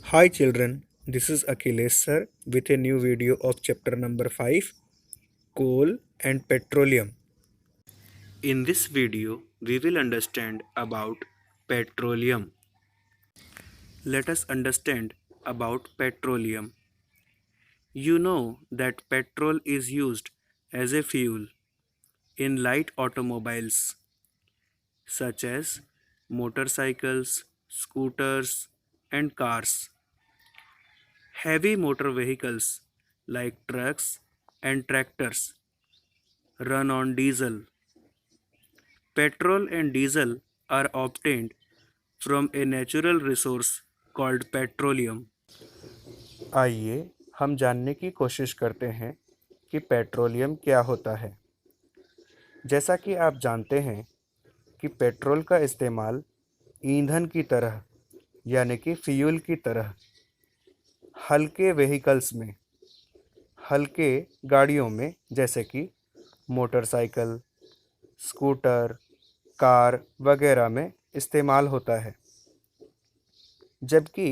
Hi children, this is Akhilesh sir with a new video of chapter number 5, Coal and Petroleum. In this video, we will understand about petroleum. Let us understand about petroleum. You know that petrol is used as a fuel in light automobiles such as motorcycles, scooters, and cars. Heavy motor vehicles like trucks and tractors run on diesel. Petrol and diesel are obtained from a natural resource called petroleum. आइए हम जानने की कोशिश करते हैं कि petroleum क्या होता है। जैसा कि आप जानते हैं कि पेट्रोल का इस्तेमाल ईंधन की तरह यानी कि फ्यूल की तरह हल्के व्हीकल्स में, हल्के गाड़ियों में जैसे कि मोटरसाइकिल, स्कूटर, कार वगैरह में इस्तेमाल होता है। जबकि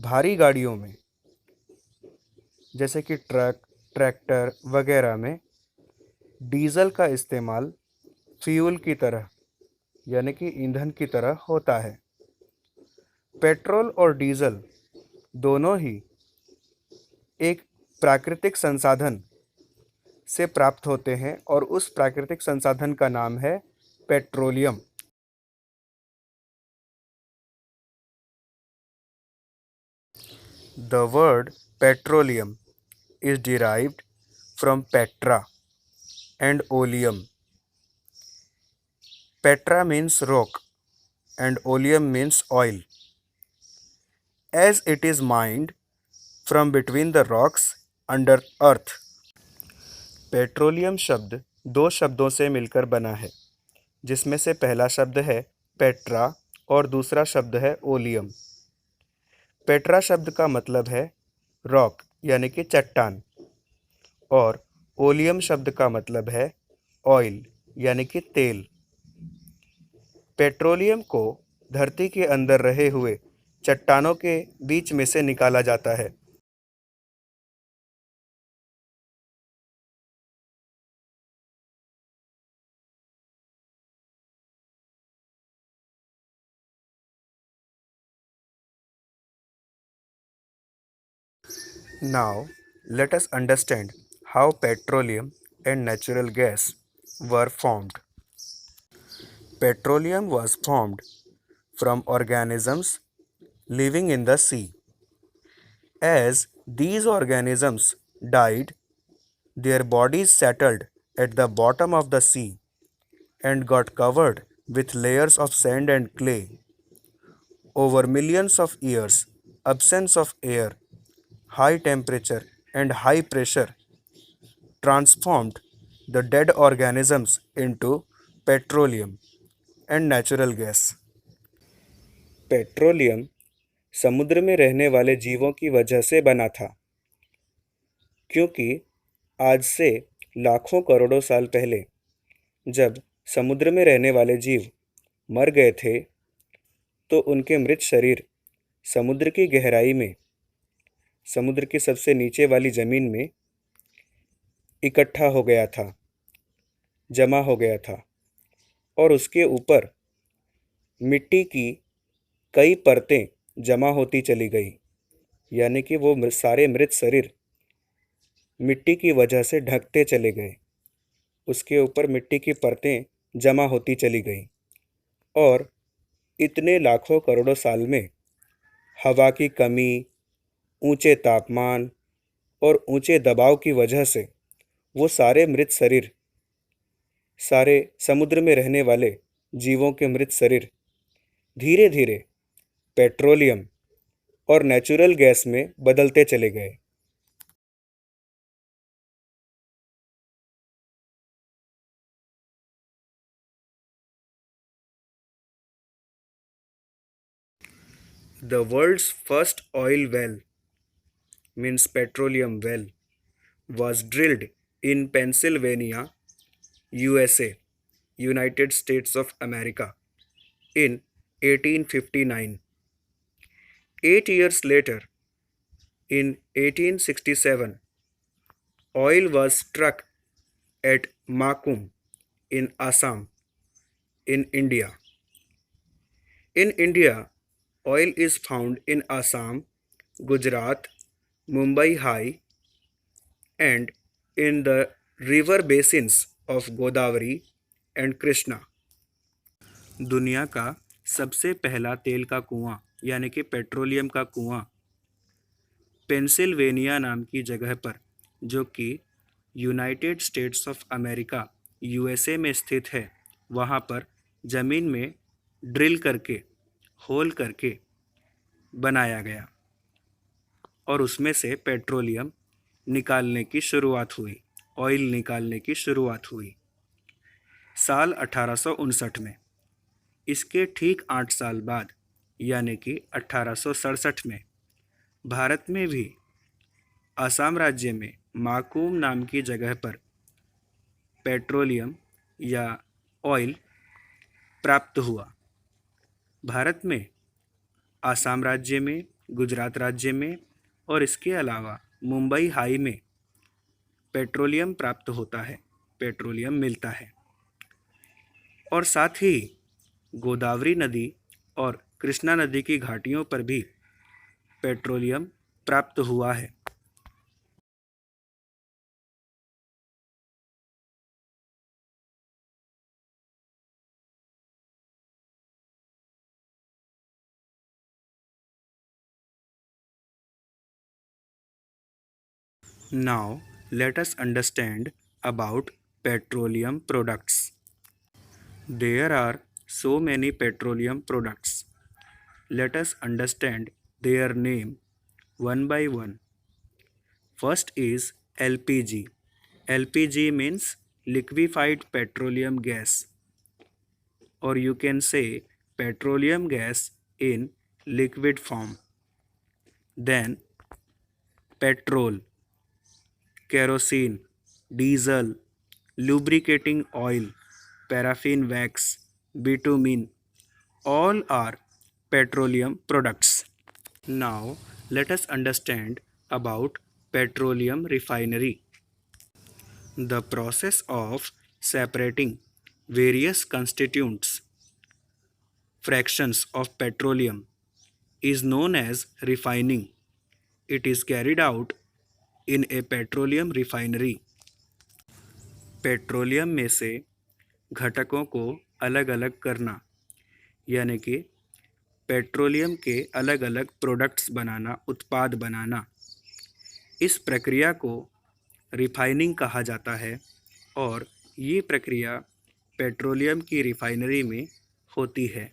भारी गाड़ियों में जैसे कि ट्रक, ट्रैक्टर वगैरह में डीज़ल का इस्तेमाल फ्यूल की तरह यानी कि ईंधन की तरह होता है। पेट्रोल और डीज़ल दोनों ही एक प्राकृतिक संसाधन से प्राप्त होते हैं और उस प्राकृतिक संसाधन का नाम है petroleum. The word petroleum is derived from petra and oleum. Petra means rock and oleum means oil. As it is mined from between the rocks under earth. Petroleum शब्द दो शब्दों से मिलकर बना है, जिसमें से पहला शब्द है पेट्रा और दूसरा शब्द है ओलियम। पेट्रा शब्द का मतलब है रॉक यानी कि चट्टान और ओलियम शब्द का मतलब है ऑयल यानी कि तेल। पेट्रोलियम को धरती के अंदर रहे हुए चट्टानों के बीच में से निकाला जाता है। Now, let us understand how petroleum and natural gas were formed. Petroleum was formed from organisms living in the sea. As these organisms died, their bodies settled at the bottom of the sea and got covered with layers of sand and clay. Over millions of years, absence of air, high temperature, and high pressure transformed the dead organisms into petroleum and natural gas. Petroleum समुद्र में रहने वाले जीवों की वजह से बना था, क्योंकि आज से लाखों करोड़ों साल पहले जब समुद्र में रहने वाले जीव मर गए थे, तो उनके मृत शरीर समुद्र की गहराई में, समुद्र की सबसे नीचे वाली ज़मीन में इकट्ठा हो गया था, जमा हो गया था और उसके ऊपर मिट्टी की कई परतें जमा होती चली गई, यानी कि वो सारे मृत शरीर मिट्टी की वजह से ढकते चले गए। उसके ऊपर मिट्टी की परतें जमा होती चली गई और इतने लाखों करोड़ों साल में हवा की कमी, ऊंचे तापमान और ऊंचे दबाव की वजह से वो सारे मृत शरीर, सारे समुद्र में रहने वाले जीवों के मृत शरीर धीरे धीरे पेट्रोलियम और नेचुरल गैस में बदलते चले गए। The world's first oil well, means petroleum well, was drilled in Pennsylvania, USA, United States of America, in 1859. 8 years later, in 1867, oil was struck at Makum in Assam, in India. In India, oil is found in Assam, Gujarat, Mumbai High, and in the river basins of Godavari and Krishna. दुनिया का सबसे पहला तेल का कुआं यानी कि petroleum का कुआं पेंसिल्वेनिया नाम की जगह पर, जो कि United states of America USA में स्थित है, वहाँ पर ज़मीन में ड्रिल करके, होल करके बनाया गया और उसमें से पेट्रोलियम निकालने की शुरुआत हुई, ऑयल निकालने की शुरुआत हुई साल 1859 में। इसके ठीक 8 साल बाद यानी कि 1867 में भारत में भी असम राज्य में माकूम नाम की जगह पर पेट्रोलियम या ऑयल प्राप्त हुआ। भारत में असम राज्य में, गुजरात राज्य में और इसके अलावा मुंबई हाई में पेट्रोलियम प्राप्त होता है, पेट्रोलियम मिलता है। और साथ ही गोदावरी नदी और कृष्णा नदी की घाटियों पर भी पेट्रोलियम प्राप्त हुआ है। Now let us understand about petroleum products. There are so many petroleum products. Let us understand their name one by one. First is LPG. LPG means liquefied petroleum gas, or you can say petroleum gas in liquid form. Then petrol, kerosene, diesel, lubricating oil, paraffin wax, bitumen, all are petroleum products. Now let us understand about petroleum refinery. The process of separating various constituents fractions of petroleum is known as refining. It is carried out in a petroleum refinery. Petroleum में से घटकों को अलग अलग करना यानी कि petroleum के अलग अलग प्रोडक्ट्स बनाना, उत्पाद बनाना, इस प्रक्रिया को रिफाइनिंग कहा जाता है और ये प्रक्रिया पेट्रोलियम की रिफाइनरी में होती है।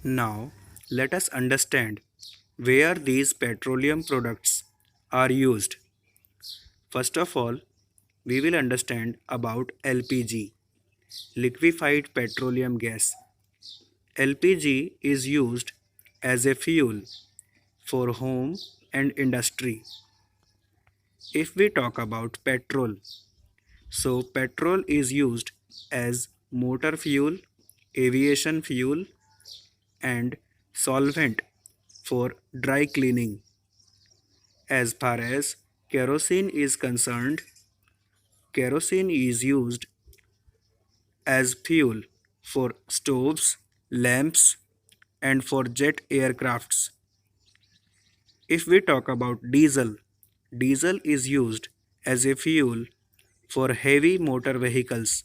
Now let us understand where these petroleum products are used. First of all, we will understand about LPG, liquefied petroleum gas. LPG is used as a fuel for home and industry. If we talk about petrol, so petrol is used as motor fuel, aviation fuel, and solvent for dry cleaning. As far as kerosene is concerned, kerosene is used as fuel for stoves, lamps, and for jet aircrafts. If we talk about diesel, diesel is used as a fuel for heavy motor vehicles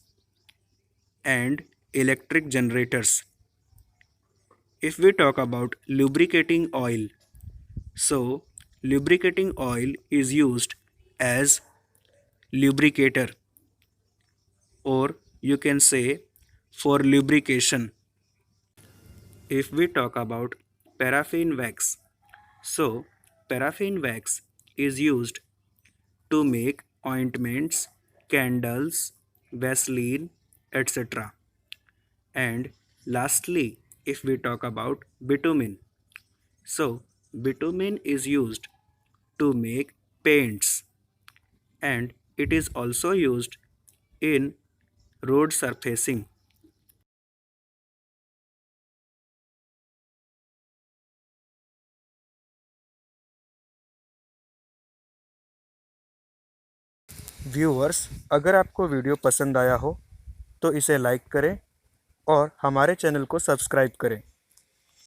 and electric generators. If we talk about lubricating oil, so lubricating oil is used as lubricator, or you can say for lubrication. If we talk about paraffin wax, so paraffin wax is used to make ointments, candles, Vaseline, etc. And lastly, if we talk about bitumen, so bitumen is used to make paints, and it is also used in road surfacing. Viewers, अगर आपको video पसंद आया हो तो इसे like करें और हमारे चैनल को सब्सक्राइब करें।